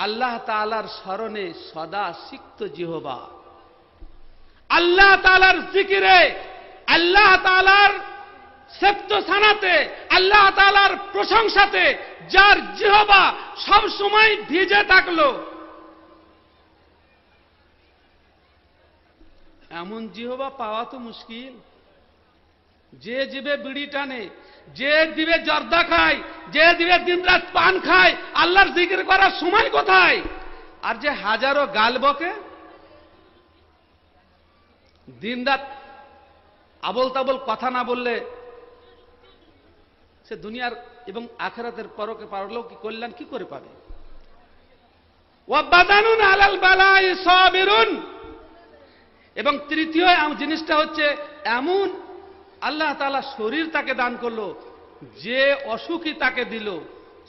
আল্লাহ তাআলার স্মরণে সদা সিক্ত জিহবা, আল্লাহ তাআলার জিকিরে, আল্লাহ তাআলার সেপ্ত সানাতে, আল্লাহ তাআলার প্রশংসাতে যার জিহবা সব সময় ভিজে থাকলো, এমন জিহবা পাওয়া তো মুশকিল। যে জিভে বিড়ি টানে, যে দিবে জর্দা খায়, যে দিবে দিনরাত পান খায়, আল্লাহর জিকির করার সময় কোথায়? আর যে হাজারো গাল বকে, দিনরাত আবল তাবল কথা না বললে সে দুনিয়ার এবং আখিরাতের পরকে পারলৌকিক কল্যাণ কি করে পাবে? ওয়াবাদানুন আলাল বালাই সাবিরুন। এবং তৃতীয় জিনিসটা হচ্ছে এমন আল্লাহ তাআলা শরীর তাকে দান করলো, যে অসুখী তাকে দিল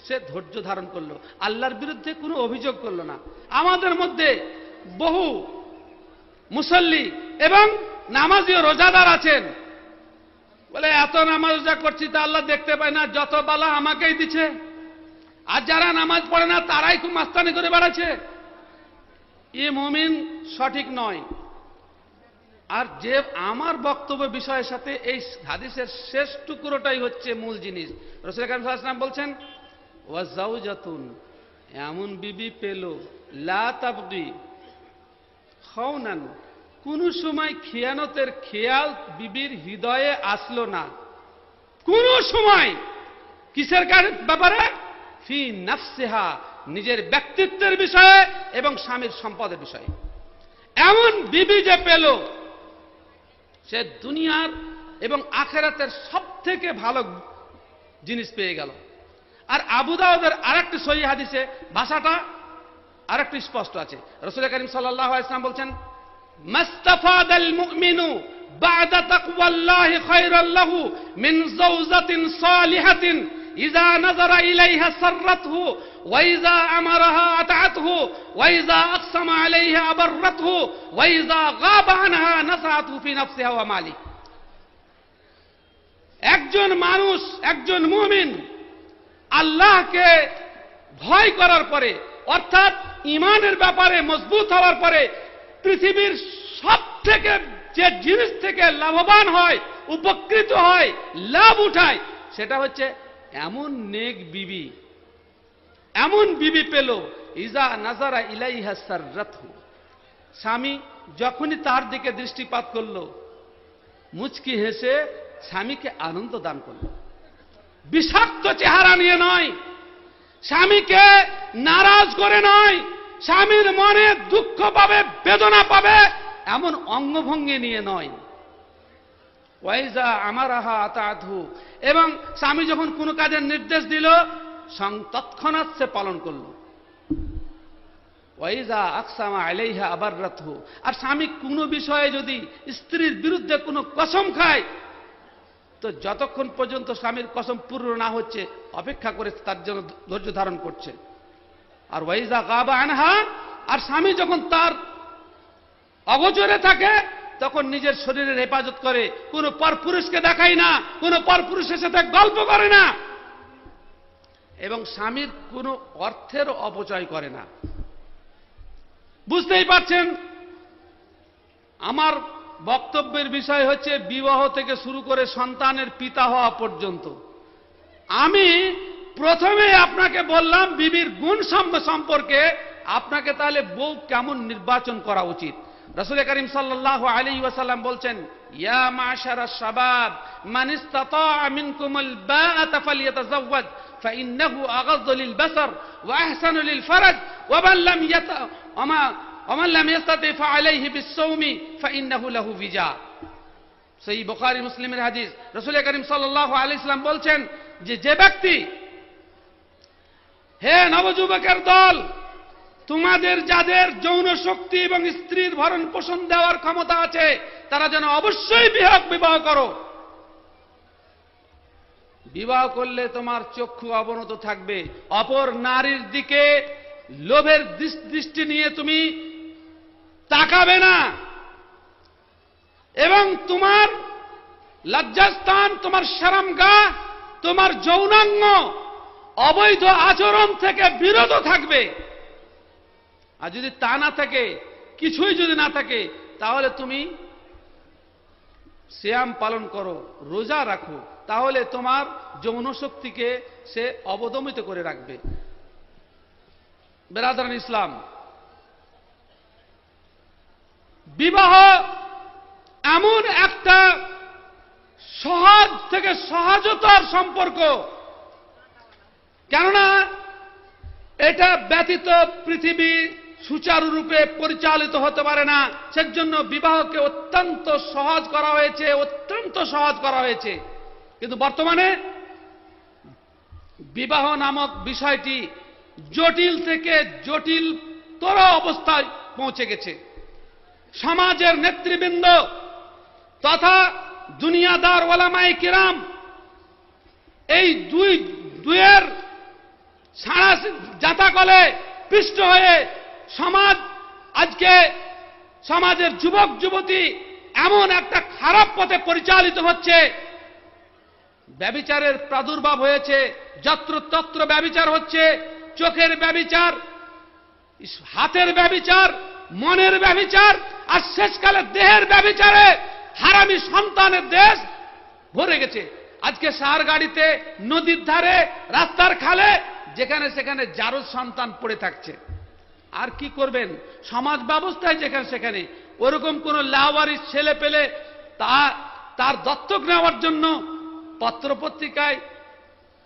সে ধৈর্য ধারণ করলো, আল্লাহর বিরুদ্ধে কোনো অভিযোগ করলো না। আমাদের মধ্যে বহু মুসল্লি এবং নামাজি ও রোজাদার আছেন, বলে এত নামাজ রোজা করছি তা আল্লাহ দেখতে পায় না, যত বালা আমাকেই দিচ্ছে। আর যারা নামাজ পড়ে না তারাই খুব মাস্তানি করে বেড়াচ্ছে। এ মুমিন সঠিক নয়। আর যে আমার বক্তব্য বিষয়ের সাথে এই হাদিসের শেষ টুকরোটাই হচ্ছে মূল জিনিস। রাসূল কারীম সাল্লাল্লাহু আলাইহি ওয়াসাল্লাম বলছেন, ওয়াজাউজাতুন, এমন বিবি পেল, লা তাবগি খাওনান, কোন সময় খিয়ানতের খেয়াল বিবির হৃদয়ে আসলো না, কোন সময়। কিসের ব্যাপারে? ফি নাফসিহা, নিজের ব্যক্তিত্বের বিষয়ে এবং স্বামীর সম্পদের বিষয়ে। এমন বিবি যে পেল, সে দুনিয়ার এবং আখিরাতের সব থেকে ভালো জিনিস পেয়ে গেল। আর আবু দাউদের আরেকটি সহিহ হাদিসে ভাষাটা আরেকটু স্পষ্ট আছে। রাসূল কারীম সাল্লাল্লাহু আলাইহি ওয়াসাল্লাম বলছেন, মাস্তাফাদাল মুমিনু বা'দা তাকওয়াল্লাহি খায়রাল লাহু মিন যাওজাতিন সালিহাতিন ইযা নাযারা ইলাইহা সাররাতহু ওয়া ইযা আমারাহা আতাআতহু ওয়া ইযা আকসামা আলাইহা আবাররাতহু ওয়া ইযা গাবা আনহা নাসাআতহু ফি নাফসিহা ওয়া মালি। একজন মানুষ, একজন মুমিন আল্লাহকে ভয় করার পরে, অর্থাৎ ঈমানের ব্যাপারে মজবুত হওয়ার পরে, পৃথিবীর সব থেকে যে জিনিস থেকে লাভবান হয়, উপকৃত হয়, লাভ উঠায়, সেটা হচ্ছে এমন নেক বিবি, এমন বিবি পেল, ইজা নাজারা ইলাইহা সাররাতহু, স্বামী যখনই তার দিকে দৃষ্টিপাত করলো, মুচকি হেসে স্বামীকে আনন্দ দান করলো। বিষাক্ত চেহারা নিয়ে নয়, স্বামীকে নারাজ করে নয়, স্বামীর মনে দুঃখ পাবে, বেদনা পাবে এমন অঙ্গভঙ্গি নিয়ে নয়। ওয়াইজা আমারাহা আতাআতহু, এবং স্বামী যখন কোনো কাজের নির্দেশ দিল তৎক্ষণাৎ সে পালন করল। ওয়াইজা আকসামা আলাইহা আবাররাতহু, আর স্বামী কোনো বিষয়ে যদি স্ত্রীর বিরুদ্ধে কোনো কসম খায় তো যতক্ষণ পর্যন্ত স্বামীর কসম পূর্ণ না হচ্ছে অপেক্ষা করে তার জন্য ধৈর্য ধারণ করছে। আর ওয়াইজা গাবা আনহা, আর স্বামী যখন তার অগোচরে থাকে তখন নিজের শরীরের হেফাজত করে, কোনো পরপুরুষকে দেখায় না, কোনো পরপুরুষের সাথে গল্প করে না, এবং স্বামীর কোনো অর্থের অপচয় করে না। বুঝতেই পারছেন আমার বক্তব্যের বিষয় হচ্ছে বিবাহ থেকে শুরু করে সন্তানের পিতা হওয়া পর্যন্ত। আমি প্রথমে আপনাকে বললাম বিবির গুণ সম্পর্কে, আপনাকে তাহলে বউ কেমন নির্বাচন করা উচিত। রাসূল কারীম সাল্লাল্লাহু আলাইহি ওয়াসাল্লাম বলছেন, ইয়া মাশারাশ শাবাব মান ইসতাতাআ মিনকুমুল বাআতা ফালইয়াতাযাওয়াজ ফাইন্নাহু আগাযযু লিল বাসার ওয়া আহসানু লিল ফারাজ ওয়া মান লাম ইস্তাতি ফাআলাইহি বিস-সাওমি ফাইন্নাহু লাহু বিজা। সহিহ বুখারী মুসলিমের হাদিস। রাসূল কারীম সাল্লাল্লাহু আলাইহি ওয়াসাল্লাম বলছেন যে ব্যক্তি, হে নবযুবকের দল, তোমাদের যাদের যৌন শক্তি এবং স্ত্রীর ভরণ পোষণ দেওয়ার ক্ষমতা আছে তারা যেন অবশ্যই বিবাহ করো। বিবাহ করলে তোমার চক্ষু অবনত থাকবে, অপর নারীর দিকে লোভের দৃষ্টি নিয়ে তুমি তাকাবে না, এবং তোমার লজ্জাস্থান, তোমার শরমগাহ, তোমার যৌনাঙ্গ অবৈধ আচরণ থেকে বিরত থাকবে। আর যদি তা না থাকে, কিছুই যদি না থাকে, তাহলে তুমি সিয়াম পালন করো, রোজা রাখো, তাহলে তোমার যৌন শক্তিকে সে অবদমিত করে রাখবে। বেরাদারান ইসলাম, বিবাহ এমন একটা সহজ থেকে সহজতর সম্পর্ক, কেননা এটা ব্যতীত পৃথিবী সুচারুরূপে পরিচালিত হতে পারে না। সেজন্য বিবাহকে অত্যন্ত সহজ করা হয়েছে, অত্যন্ত সহজ করা হয়েছে। কিন্তু বর্তমানে বিবাহ নামক বিষয়টি জটিল থেকে জটিলতর অবস্থায় পৌঁছে গেছে। সমাজের নেতৃবৃন্দ তথা দুনিয়াদার ওলামায়ে কিরাম এই দুয়ের সারা জাতাকলে পিষ্ট হয়ে সমাজ, আজকে সমাজের যুবক যুবতী এমন একটা খারাপ পথে পরিচালিত হচ্ছে, ব্যভিচারের প্রাদুর্ভাব হয়েছে, যত্রতত্র ব্যভিচার হচ্ছে, চোখের ব্যভিচার, হাতের ব্যভিচার, মনের ব্যভিচার, আর শেষকালে দেহের ব্যভিচারে হারামি সন্তানের দেশ ভরে গেছে। আজকে সার গাড়িতে, নদীর ধারে, রাস্তার খালে, যেখানে সেখানে জারজ সন্তান পড়ে থাকছে। আর কি করবেন? সমাজ ব্যবস্থায় যেখানে সেখানে ওরকম কোন লাওয়ারিস ছেলে পেলে তার দত্তক নেওয়ার জন্য পত্রপত্রিকায়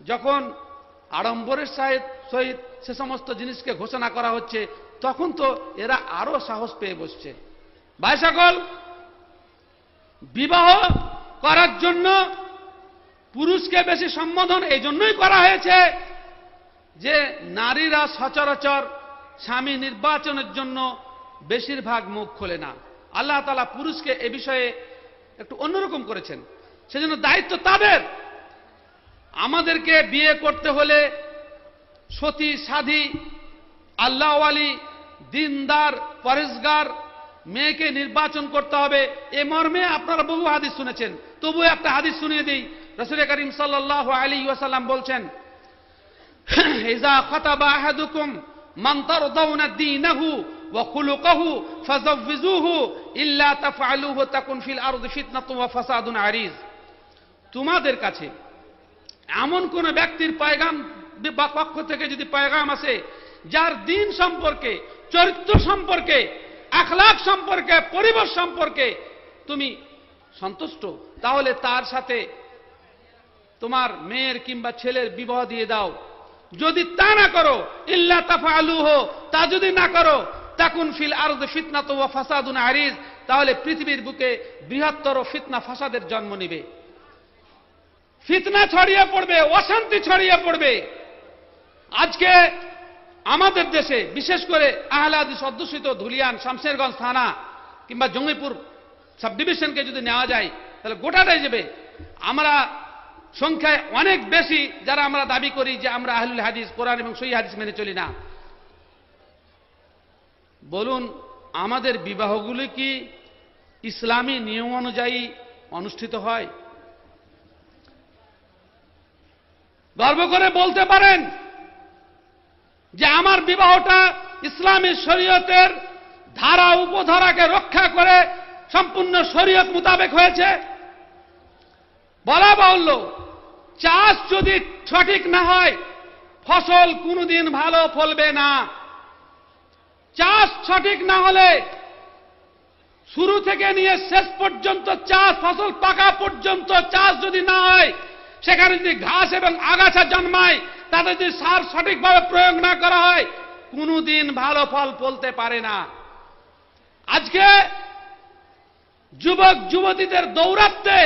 যখন আড়ম্বরের সহিত সে সমস্ত জিনিসকে ঘোষণা করা হচ্ছে, তখন তো এরা আরো সাহস পেয়ে বসছে। ভাই সকল, বিবাহ করার জন্য পুরুষকে বেশি সম্বোধন এই জন্যই করা হয়েছে যে নারীরা সচরাচর স্বামী নির্বাচনের জন্য বেশিরভাগ মুখ খোলে না। আল্লাহ তাআলা পুরুষকে এ বিষয়ে একটু অন্যরকম করেছেন, সেজন্য দায়িত্ব তাদের। আমাদেরকে বিয়ে করতে হলে সতী সাধী, আল্লাহওয়ালি, দিনদার, পরেজগার মেয়েকে নির্বাচন করতে হবে। এ মর্মে আপনারা বহু হাদিস শুনেছেন, তবু একটা হাদিস শুনিয়ে দিই। রাসূল করিম সাল্লাল্লাহু আলাইহি ওয়াসাল্লাম বলছেন, ইযা খাতাবা আহাদুকুম মান তারদাউনা দীনাহু ওয়া খুলুকাহু ফাযাওয়িজুহু ইল্লা তাফআলুহু তাকুন ফিল আরদি ফিতনাতুন ওয়া ফাসাদুন আরিজ। তোমাদের কাছে এমন কোন ব্যক্তির পয়গাম বা পক্ষ থেকে যদি পয়গাম আসে, যার দ্বীন সম্পর্কে, চরিত্র সম্পর্কে, আখলাক সম্পর্কে, পরিবেশ সম্পর্কে তুমি সন্তুষ্ট, তাহলে তার সাথে তোমার মেয়ের কিংবা ছেলের বিবাহ দিয়ে দাও। যদি তা না করো, ইল্লা তাফআলুহু, তা যদি না করো, তাকুন ফিল আরদি ফিতনাতুন ওয়া ফাসাদুন আরিজ, তাহলে পৃথিবীর বুকে বৃহত্তর ফিতনা ফাসাদের জন্ম নিবে, ফিতনা ছড়িয়ে পড়বে, অশান্তি ছড়িয়ে পড়বে। আজকে আমাদের দেশে বিশেষ করে আহলে হাদিস অধ্যুষিত ধুলিয়ান, শামশেরগঞ্জ থানা কিংবা জঙ্গিপুর সাব ডিভিশনকে যদি নেওয়া যায়, তাহলে গোটাটাই যাবে। আমরা সংখ্যায় অনেক বেশি যারা আমরা দাবি করি যে আমরা আহলুল হাদিস, কোরআন এবং সহিহ হাদিস মেনে চলি না। বলুন, আমাদের বিবাহগুলি কি ইসলামী নিয়ম অনুযায়ী অনুষ্ঠিত হয়? গর্ব করে বলতে পারেন যে আমার বিবাহটা ইসলামী শরীয়তের ধারা উপধারাকে রক্ষা করে সম্পূর্ণ শরীয়ত মোতাবেক হয়েছে? বলা বাহুল্য, চাষ যদি সঠিক না হয় ফসল কোনোদিন ভালো ফলবে না। চাষ সঠিক না হলে শুরু থেকে নিয়ে শেষ পর্যন্ত চাষ, ফসল পাকা পর্যন্ত চাষ যদি না হয়, সেখানে যদি ঘাস এবং আগাছা জন্মায়, তাতে যদি সার সঠিকভাবে প্রয়োগ না করা হয়, কোনোদিন ভালো ফল ফলতে পারে না। আজকে যুবক যুবতীদের দৌরাত্মে